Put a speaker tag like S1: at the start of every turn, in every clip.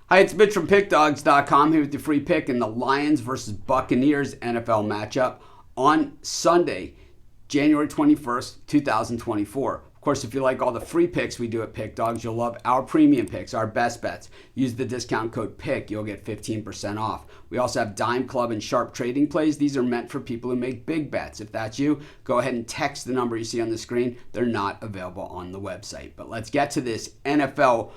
S1: Hi, it's Mitch from Pickdawgz.com here with your free pick in the Lions versus Buccaneers NFL matchup on Sunday, January 21st, 2024. Of course, if you like all the free picks we do at Pickdawgz, you'll love our premium picks, our best bets. Use the discount code PICK, you'll get 15% off. We also have Dime Club and Sharp Trading Plays. These are meant for people who make big bets. If that's you, go ahead and text the number you see on the screen. They're not available on the website. But let's get to this NFL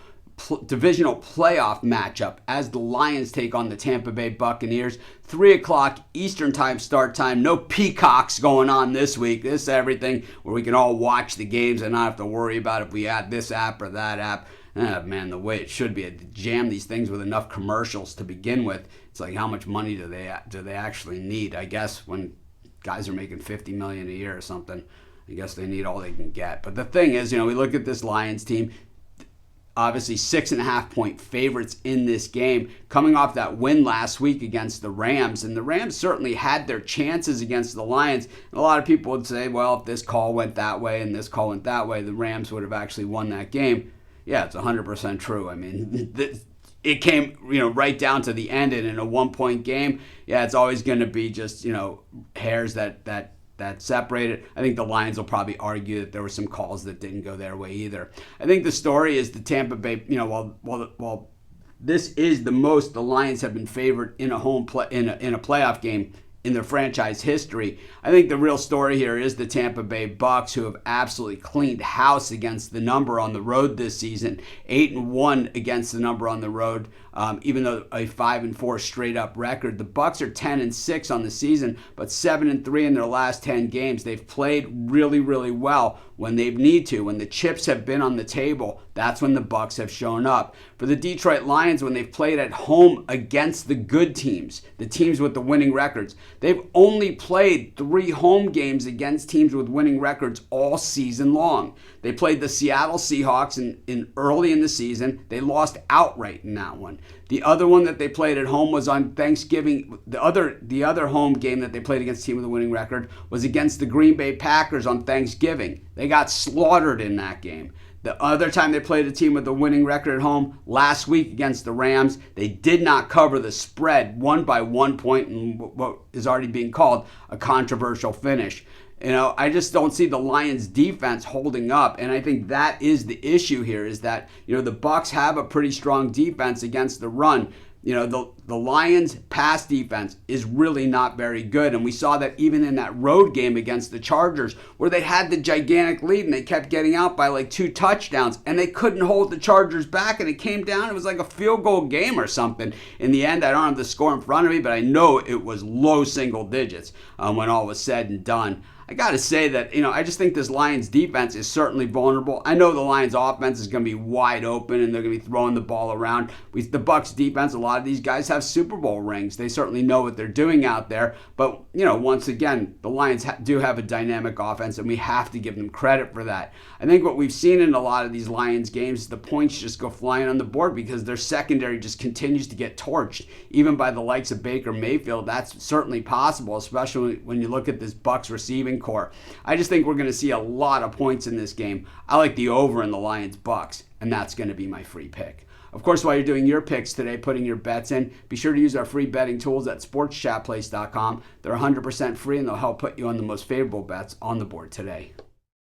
S1: divisional playoff matchup as the Lions take on the Tampa Bay Buccaneers. 3 o'clock Eastern time start time. No peacocks going on this week. This is everything where we can all watch the games and not have to worry about if we add this app or that app. Man, the way it should be. To jam these things with enough commercials to begin with. It's like, how much money do they actually need? I guess when guys are making $50 million a year or something, I guess they need all they can get. But the thing is, we look at this Lions team. Obviously 6.5 point favorites in this game, coming off that win last week against the Rams. And the Rams certainly had their chances against the Lions. And a lot of people would say, well, if this call went that way and this call went that way, the Rams would have actually won that game. Yeah, it's 100% true. I mean, it came, right down to the end, and in a 1-point game, yeah, it's always going to be just, hairs that separated. I think the Lions will probably argue that there were some calls that didn't go their way either. I think the story is the Tampa Bay, while this is the most the Lions have been favored in a playoff game in their franchise history. I think the real story here is the Tampa Bay Bucks, who have absolutely cleaned house against the number on the road this season. 8-1 against the number on the road, even though a 5-4 straight up record. The Bucks are 10-6 on the season, but 7-3 in their last 10 games. They've played really, really well when they need to. When the chips have been on the table, that's when the Bucks have shown up. For the Detroit Lions, when they've played at home against the good teams, the teams with the winning records, they've only played 3 home games against teams with winning records all season long. They played the Seattle Seahawks in early in the season. They lost outright in that one. The other one that they played at home was on Thanksgiving. The other home game that they played against a team with a winning record was against the Green Bay Packers on Thanksgiving. They got slaughtered in that game. The other time they played a team with a winning record at home, last week against the Rams, they did not cover the spread, won by 1 point in what is already being called a controversial finish. I just don't see the Lions defense holding up, and I think that is the issue here, is that, the Bucks have a pretty strong defense against the run. The Lions' pass defense is really not very good, and we saw that even in that road game against the Chargers, where they had the gigantic lead and they kept getting out by like 2 touchdowns, and they couldn't hold the Chargers back, and it came down. It was like a field goal game or something. In the end, I don't have the score in front of me, but I know it was low single digits when all was said and done. I got to say that, I just think this Lions defense is certainly vulnerable. I know the Lions offense is going to be wide open and they're going to be throwing the ball around. The Bucs defense, a lot of these guys have Super Bowl rings. They certainly know what they're doing out there. But, once again, the Lions do have a dynamic offense, and we have to give them credit for that. I think what we've seen in a lot of these Lions games, the points just go flying on the board because their secondary just continues to get torched. Even by the likes of Baker Mayfield, that's certainly possible, especially when you look at this Bucs receiving core. I just think we're going to see a lot of points in this game. I like the over in the Lions-Bucks, and that's going to be my free pick. Of course, while you're doing your picks today, putting your bets in, be sure to use our free betting tools at sportschatplace.com. They're 100% free, and they'll help put you on the most favorable bets on the board today.